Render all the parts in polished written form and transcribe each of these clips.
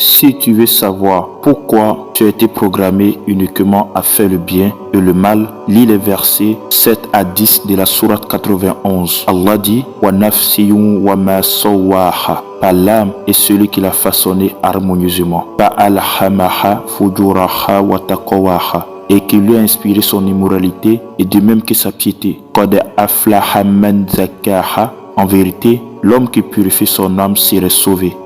si tu veux savoir pourquoi tu as été programmé uniquement à faire le bien et le mal, lis les versets 7 à 10 de la sourate 91. Allah dit « Wa nafsiyun wa ma sawwaha » par l'âme et celui qui l'a façonné harmonieusement. « Fa'alhamaha fujuraha wa taqwaha » et qui lui a inspiré son immoralité et de même que sa piété. « Qad aflaha man zakkaha » En vérité, l'homme qui purifie son âme serait sauvé.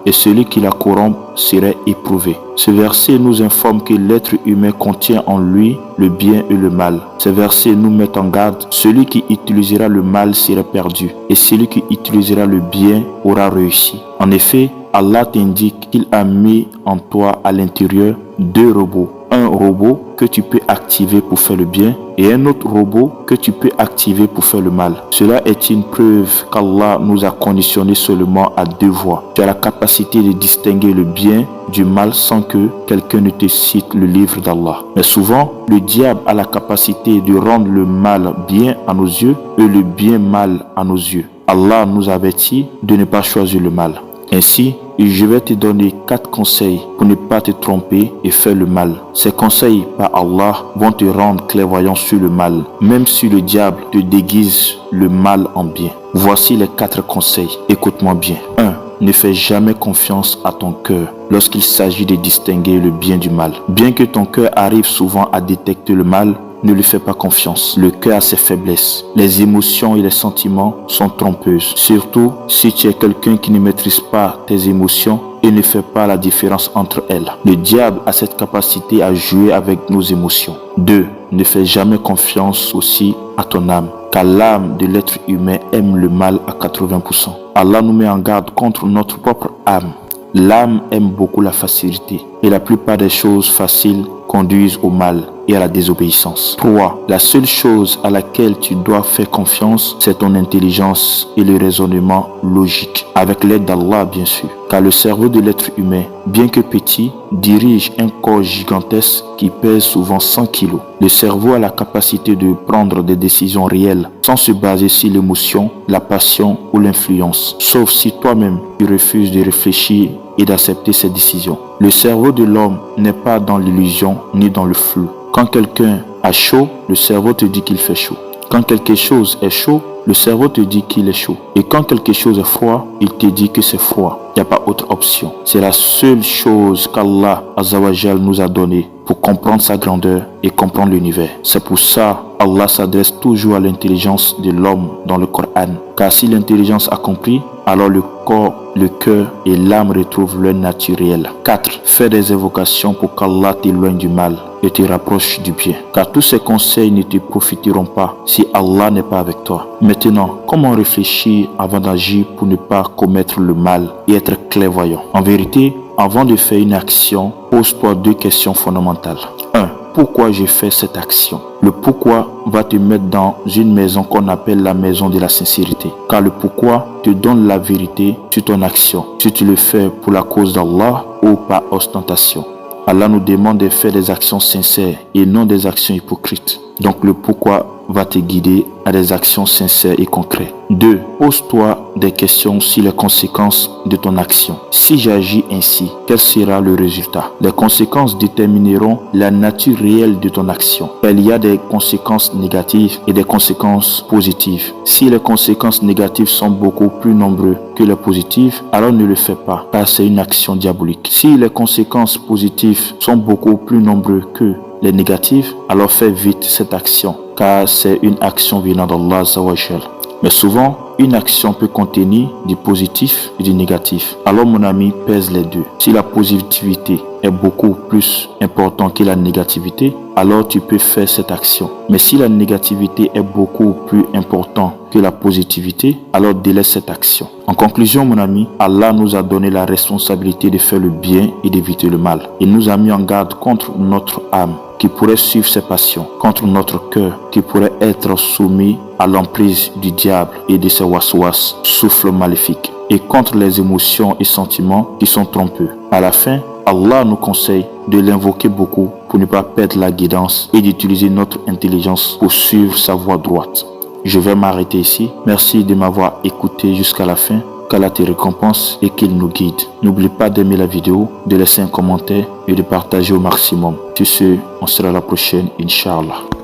Et celui qui la corrompt serait éprouvé. Ce verset nous informe que l'être humain contient en lui le bien et le mal. Ce verset nous met en garde. Celui qui utilisera le mal sera perdu et celui qui utilisera le bien aura réussi. En effet, Allah t'indique qu'il a mis en toi à l'intérieur 2 robots. Un robot que tu peux activer pour faire le bien et un autre robot que tu peux activer pour faire le mal. Cela est une preuve qu'Allah nous a conditionnés seulement à 2 voies. Tu as la capacité de distinguer le bien du mal sans que quelqu'un ne te cite le livre d'Allah. Mais souvent, le diable a la capacité de rendre le mal bien à nos yeux et le bien mal à nos yeux. Allah nous avertit de ne pas choisir le mal. Ainsi, je vais te donner 4 conseils pour ne pas te tromper et faire le mal. Ces conseils par Allah vont te rendre clairvoyant sur le mal, même si le diable te déguise le mal en bien. Voici les 4 conseils. Écoute-moi bien. 1. Ne fais jamais confiance à ton cœur lorsqu'il s'agit de distinguer le bien du mal. Bien que ton cœur arrive souvent à détecter le mal, ne lui fais pas confiance. Le cœur a ses faiblesses. Les émotions et les sentiments sont trompeuses. Surtout si tu es quelqu'un qui ne maîtrise pas tes émotions et ne fait pas la différence entre elles. Le diable a cette capacité à jouer avec nos émotions. 2. Ne fais jamais confiance aussi à ton âme, car l'âme de l'être humain aime le mal à 80%. Allah nous met en garde contre notre propre âme. L'âme aime beaucoup la facilité et la plupart des choses faciles conduisent au mal et à la désobéissance. 3. La seule chose à laquelle tu dois faire confiance, c'est ton intelligence et le raisonnement logique, avec l'aide d'Allah bien sûr. Car le cerveau de l'être humain, bien que petit, dirige un corps gigantesque qui pèse souvent 100 kg. Le cerveau a la capacité de prendre des décisions réelles sans se baser sur l'émotion, la passion ou l'influence, sauf si toi-même tu refuses de réfléchir et d'accepter ces décisions. Le cerveau de l'homme n'est pas dans l'illusion ni dans le flou. Quand quelqu'un a chaud, le cerveau te dit qu'il fait chaud. Quand quelque chose est chaud, le cerveau te dit qu'il est chaud. Et quand quelque chose est froid, il te dit que c'est froid. Il n'y a pas autre option. C'est la seule chose qu'Allah Azzawajal nous a donnée pour comprendre sa grandeur et comprendre l'univers. C'est pour ça Allah s'adresse toujours à l'intelligence de l'homme dans le Coran. Car si l'intelligence a compris, alors le corps, le cœur et l'âme retrouvent leur nature réelle. 4. Fais des évocations pour qu'Allah t'éloigne du mal et te rapproche du bien. Car tous ces conseils ne te profiteront pas si Allah n'est pas avec toi. Maintenant, comment réfléchir avant d'agir pour ne pas commettre le mal et être clairvoyant? En vérité, avant de faire une action, pose-toi 2 questions fondamentales. 1. Pourquoi j'ai fait cette action? Le pourquoi va te mettre dans une maison qu'on appelle la maison de la sincérité. Car le pourquoi te donne la vérité sur ton action, si tu le fais pour la cause d'Allah ou par ostentation. Allah nous demande de faire des actions sincères et non des actions hypocrites. Donc le pourquoi va te guider à des actions sincères et concrètes. 2. Pose-toi des questions sur les conséquences de ton action. Si j'agis ainsi, quel sera le résultat? Les conséquences détermineront la nature réelle de ton action. Il y a des conséquences négatives et des conséquences positives. Si les conséquences négatives sont beaucoup plus nombreuses que les positives, alors ne le fais pas, car c'est une action diabolique. Si les conséquences positives sont beaucoup plus nombreuses que les négatives, alors fais vite cette action, car c'est une action venant d'Allah Azzawajal. Mais souvent, une action peut contenir du positif et du négatif. Alors mon ami, pèse les 2. Si la positivité est beaucoup plus importante que la négativité, alors tu peux faire cette action. Mais si la négativité est beaucoup plus importante que la positivité, alors délaisse cette action. En conclusion mon ami, Allah nous a donné la responsabilité de faire le bien et d'éviter le mal. Il nous a mis en garde contre notre âme qui pourrait suivre ses passions, contre notre cœur qui pourrait être soumis à l'emprise du diable et de ses waswas, souffles maléfiques, et contre les émotions et sentiments qui sont trompeux. À la fin, Allah nous conseille de l'invoquer beaucoup pour ne pas perdre la guidance et d'utiliser notre intelligence pour suivre sa voie droite. Je vais m'arrêter ici. Merci de m'avoir écouté jusqu'à la fin. qu'Allah te récompense et qu'il nous guide. N'oublie pas d'aimer la vidéo, de laisser un commentaire et de partager au maximum. Sur ce, on se retrouve à la prochaine, Inch'Allah.